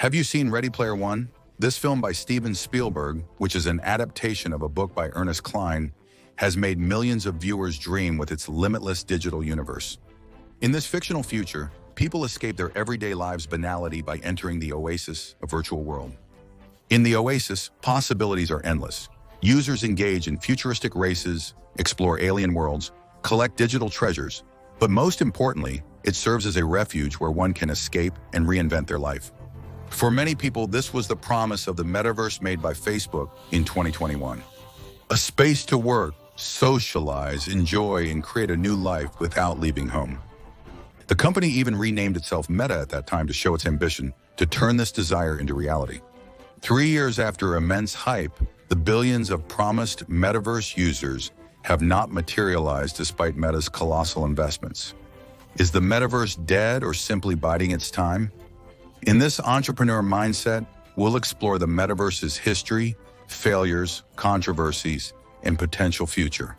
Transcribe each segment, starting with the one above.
Have you seen Ready Player One? This film by Steven Spielberg, which is an adaptation of a book by Ernest Cline, has made millions of viewers dream with its limitless digital universe. In this fictional future, people escape their everyday lives' banality by entering the Oasis, a virtual world. In the Oasis, possibilities are endless. Users engage in futuristic races, explore alien worlds, collect digital treasures, but most importantly, it serves as a refuge where one can escape and reinvent their life. For many people, this was the promise of the metaverse made by Facebook in 2021. A space to work, socialize, enjoy, and create a new life without leaving home. The company even renamed itself Meta at that time to show its ambition to turn this desire into reality. 3 years after immense hype, the billions of promised metaverse users have not materialized despite Meta's colossal investments. Is the metaverse dead or simply biding its time? In this entrepreneur mindset, we'll explore the metaverse's history, failures, controversies, and potential future.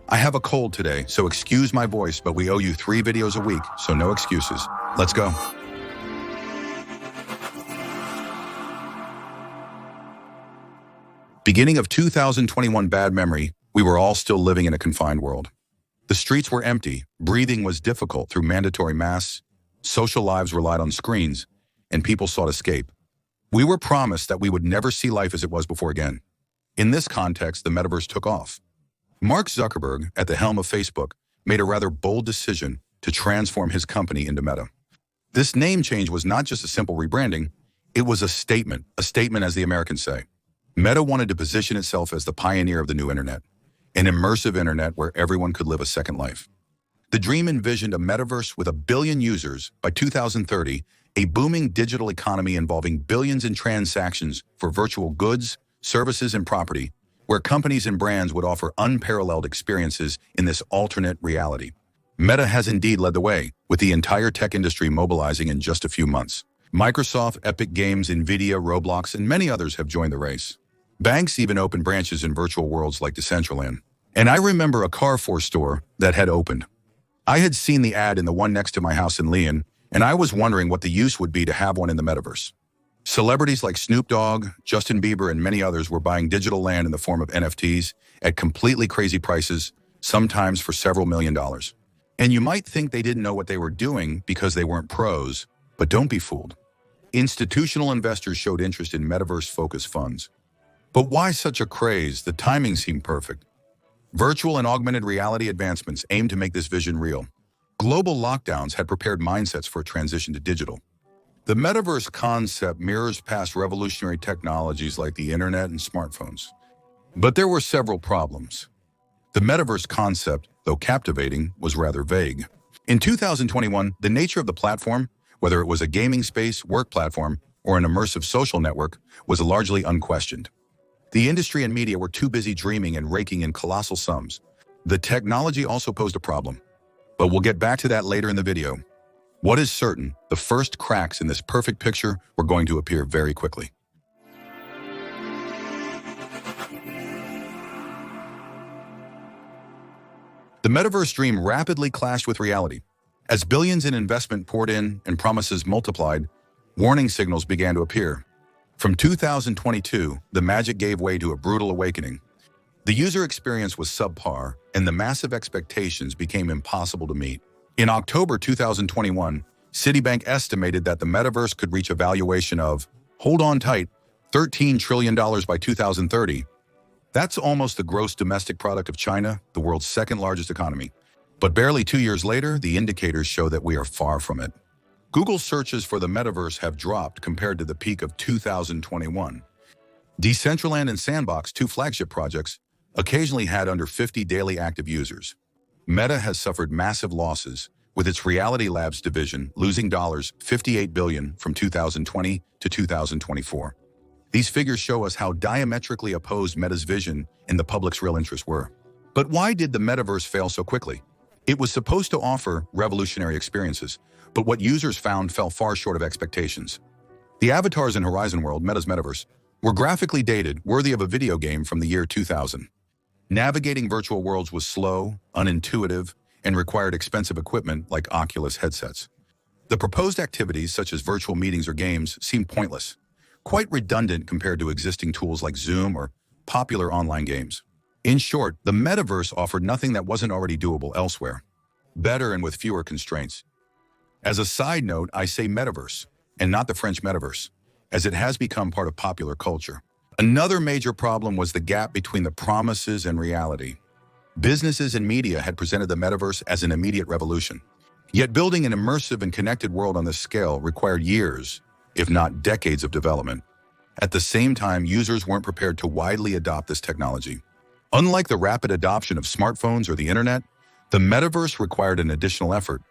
I have a cold today, so excuse my voice, but we owe you 3 videos a week, so no excuses. Let's go. Beginning of 2021 bad memory, we were all still living in a confined world. The streets were empty, breathing was difficult through mandatory masks, social lives relied on screens, and people sought escape. We were promised that we would never see life as it was before again. In this context, the metaverse took off. Mark Zuckerberg, at the helm of Facebook, made a rather bold decision to transform his company into Meta. This name change was not just a simple rebranding, it was a statement as the Americans say. Meta wanted to position itself as the pioneer of the new internet, an immersive internet where everyone could live a second life. The dream envisioned a metaverse with 1 billion users by 2030, a booming digital economy involving billions in transactions for virtual goods, services, and property, where companies and brands would offer unparalleled experiences in this alternate reality. Meta has indeed led the way, with the entire tech industry mobilizing in just a few months. Microsoft, Epic Games, Nvidia, Roblox, and many others have joined the race. Banks even opened branches in virtual worlds like Decentraland. And I remember a Carrefour store that had opened. I had seen the ad in the one next to my house in Lyon, and I was wondering what the use would be to have one in the metaverse. Celebrities like Snoop Dogg, Justin Bieber, and many others were buying digital land in the form of NFTs at completely crazy prices, sometimes for several $1,000,000. And you might think they didn't know what they were doing because they weren't pros, but don't be fooled. Institutional investors showed interest in metaverse-focused funds. But why such a craze? The timing seemed perfect. Virtual and augmented reality advancements aimed to make this vision real. Global lockdowns had prepared mindsets for a transition to digital. The metaverse concept mirrors past revolutionary technologies like the internet and smartphones. But there were several problems. The metaverse concept, though captivating, was rather vague. In 2021, the nature of the platform, whether it was a gaming space, work platform, or an immersive social network, was largely unquestioned. The industry and media were too busy dreaming and raking in colossal sums. The technology also posed a problem. But we'll get back to that later in the video. What is certain, the first cracks in this perfect picture were going to appear very quickly. The metaverse dream rapidly clashed with reality. As billions in investment poured in and promises multiplied, warning signals began to appear. From 2022, the magic gave way to a brutal awakening. The user experience was subpar, and the massive expectations became impossible to meet. In October 2021, Citibank estimated that the metaverse could reach a valuation of, hold on tight, $13 trillion by 2030. That's almost the gross domestic product of China, the world's second largest economy. But barely 2 years later, the indicators show that we are far from it. Google searches for the metaverse have dropped compared to the peak of 2021. Decentraland and Sandbox, 2 flagship projects, occasionally had under 50 daily active users. Meta has suffered massive losses, with its Reality Labs division losing $58 billion from 2020 to 2024. These figures show us how diametrically opposed Meta's vision and the public's real interests were. But why did the metaverse fail so quickly? It was supposed to offer revolutionary experiences, but what users found fell far short of expectations. The avatars in Horizon World, Meta's metaverse, were graphically dated, worthy of a video game from the year 2000. Navigating virtual worlds was slow, unintuitive, and required expensive equipment like Oculus headsets. The proposed activities, such as virtual meetings or games, seem pointless, quite redundant compared to existing tools like Zoom or popular online games. In short, the metaverse offered nothing that wasn't already doable elsewhere, better and with fewer constraints. As a side note, I say metaverse, and not the French metaverse, as it has become part of popular culture. Another major problem was the gap between the promises and reality. Businesses and media had presented the metaverse as an immediate revolution. Yet building an immersive and connected world on this scale required years, if not decades of development. At the same time, users weren't prepared to widely adopt this technology. Unlike the rapid adoption of smartphones or the internet, the metaverse required an additional effort,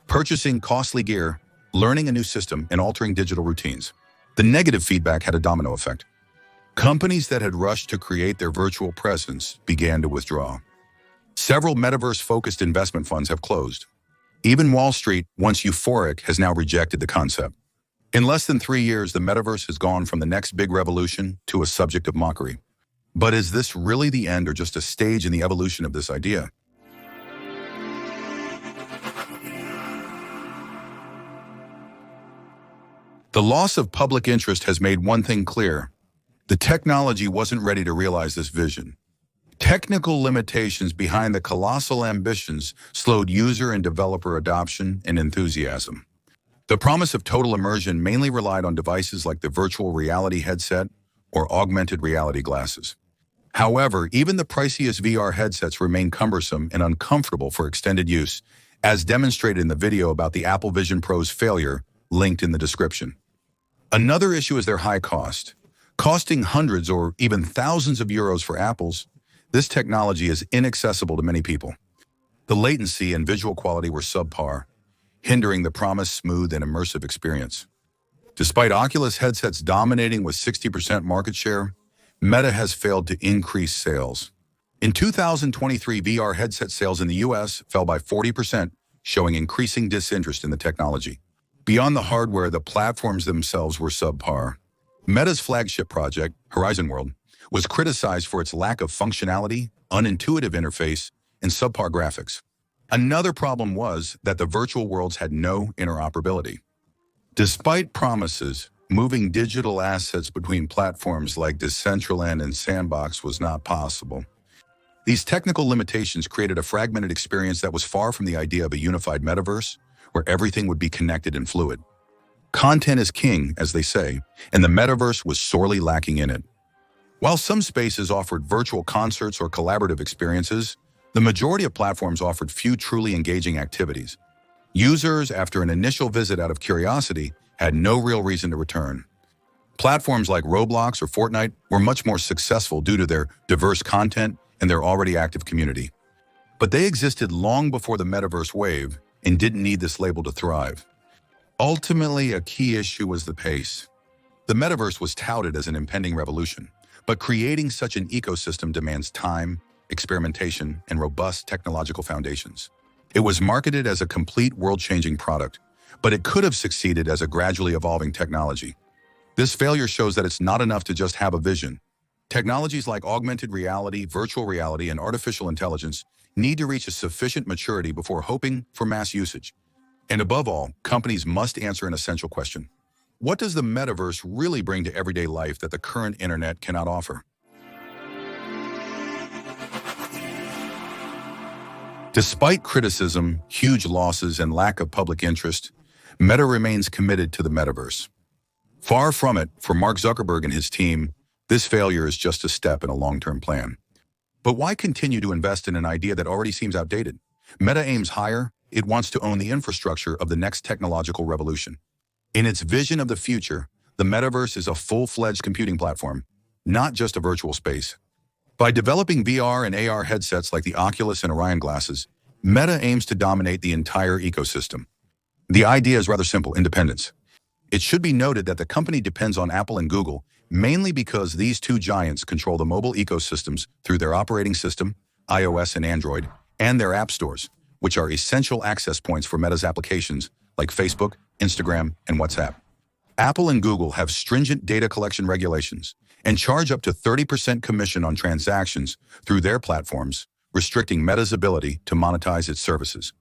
purchasing costly gear, learning a new system, and altering digital routines. The negative feedback had a domino effect. Companies that had rushed to create their virtual presence began to withdraw. Several metaverse-focused investment funds have closed. Even Wall Street, once euphoric, has now rejected the concept. In less than 3 years, the metaverse has gone from the next big revolution to a subject of mockery. But is this really the end or just a stage in the evolution of this idea? The loss of public interest has made one thing clear. The technology wasn't ready to realize this vision. Technical limitations behind the colossal ambitions slowed user and developer adoption and enthusiasm. The promise of total immersion mainly relied on devices like the virtual reality headset or augmented reality glasses. However, even the priciest VR headsets remain cumbersome and uncomfortable for extended use, as demonstrated in the video about the Apple Vision Pro's failure, linked in the description. Another issue is their high cost. Costing hundreds or even thousands of euros for Apple's, this technology is inaccessible to many people. The latency and visual quality were subpar, hindering the promised smooth and immersive experience. Despite Oculus headsets dominating with 60% market share, Meta has failed to increase sales. In 2023, VR headset sales in the US fell by 40%, showing increasing disinterest in the technology. Beyond the hardware, the platforms themselves were subpar. Meta's flagship project, Horizon World, was criticized for its lack of functionality, unintuitive interface, and subpar graphics. Another problem was that the virtual worlds had no interoperability. Despite promises, moving digital assets between platforms like Decentraland and Sandbox was not possible. These technical limitations created a fragmented experience that was far from the idea of a unified metaverse, where everything would be connected and fluid. Content is king, as they say, and the metaverse was sorely lacking in it. While some spaces offered virtual concerts or collaborative experiences, the majority of platforms offered few truly engaging activities. Users, after an initial visit out of curiosity, had no real reason to return. Platforms like Roblox or Fortnite were much more successful due to their diverse content and their already active community. But they existed long before the metaverse wave and didn't need this label to thrive. Ultimately, a key issue was the pace. The metaverse was touted as an impending revolution, but creating such an ecosystem demands time, experimentation, and robust technological foundations. It was marketed as a complete world-changing product, but it could have succeeded as a gradually evolving technology. This failure shows that it's not enough to just have a vision. Technologies like augmented reality, virtual reality, and artificial intelligence need to reach a sufficient maturity before hoping for mass usage. And above all, companies must answer an essential question. What does the metaverse really bring to everyday life that the current internet cannot offer? Despite criticism, huge losses, and lack of public interest, Meta remains committed to the metaverse. Far from it, for Mark Zuckerberg and his team, this failure is just a step in a long-term plan. But why continue to invest in an idea that already seems outdated? Meta aims higher. It wants to own the infrastructure of the next technological revolution. In its vision of the future, the metaverse is a full-fledged computing platform, not just a virtual space. By developing VR and AR headsets like the Oculus and Orion glasses, Meta aims to dominate the entire ecosystem. The idea is rather simple: independence. It should be noted that the company depends on Apple and Google mainly because these two giants control the mobile ecosystems through their operating system, iOS and Android, and their app stores, which are essential access points for Meta's applications like Facebook, Instagram, and WhatsApp. Apple and Google have stringent data collection regulations and charge up to 30% commission on transactions through their platforms, restricting Meta's ability to monetize its services.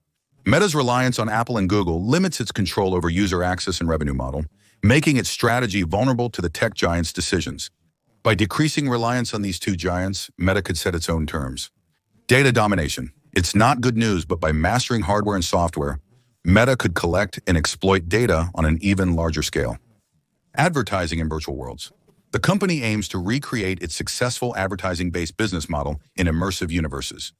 Meta's reliance on Apple and Google limits its control over user access and revenue model, making its strategy vulnerable to the tech giants' decisions. By decreasing reliance on these two giants, Meta could set its own terms. Data domination. It's not good news, but by mastering hardware and software, Meta could collect and exploit data on an even larger scale. Advertising in virtual worlds. The company aims to recreate its successful advertising-based business model in immersive universes.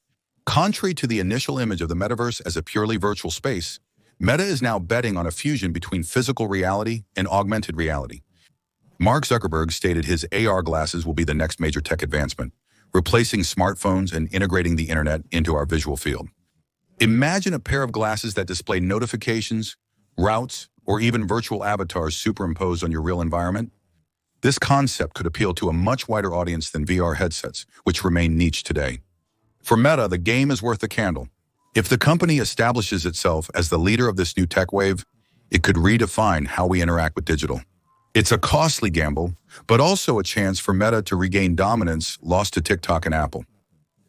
Contrary to the initial image of the metaverse as a purely virtual space, Meta is now betting on a fusion between physical reality and augmented reality. Mark Zuckerberg stated his AR glasses will be the next major tech advancement, replacing smartphones and integrating the internet into our visual field. Imagine a pair of glasses that display notifications, routes, or even virtual avatars superimposed on your real environment. This concept could appeal to a much wider audience than VR headsets, which remain niche today. For Meta, the game is worth the candle. If the company establishes itself as the leader of this new tech wave, it could redefine how we interact with digital. It's a costly gamble, but also a chance for Meta to regain dominance lost to TikTok and Apple.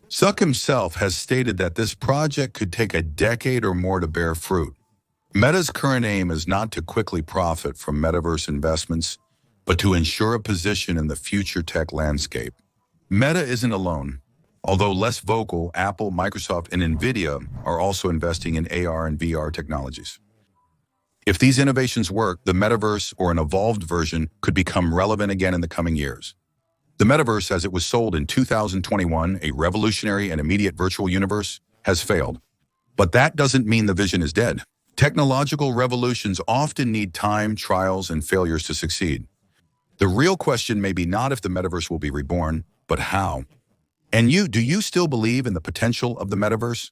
Zuck himself has stated that this project could take a decade or more to bear fruit. Meta's current aim is not to quickly profit from metaverse investments, but to ensure a position in the future tech landscape. Meta isn't alone. Although less vocal, Apple, Microsoft, and NVIDIA are also investing in AR and VR technologies. If these innovations work, the metaverse or an evolved version could become relevant again in the coming years. The metaverse, as it was sold in 2021, a revolutionary and immediate virtual universe, has failed. But that doesn't mean the vision is dead. Technological revolutions often need time, trials, and failures to succeed. The real question may be not if the metaverse will be reborn, but how. And do you still believe in the potential of the metaverse?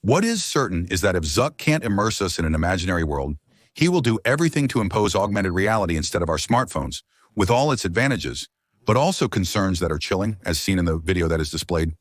What is certain is that if Zuck can't immerse us in an imaginary world, he will do everything to impose augmented reality instead of our smartphones, with all its advantages, but also concerns that are chilling, as seen in the video that is displayed.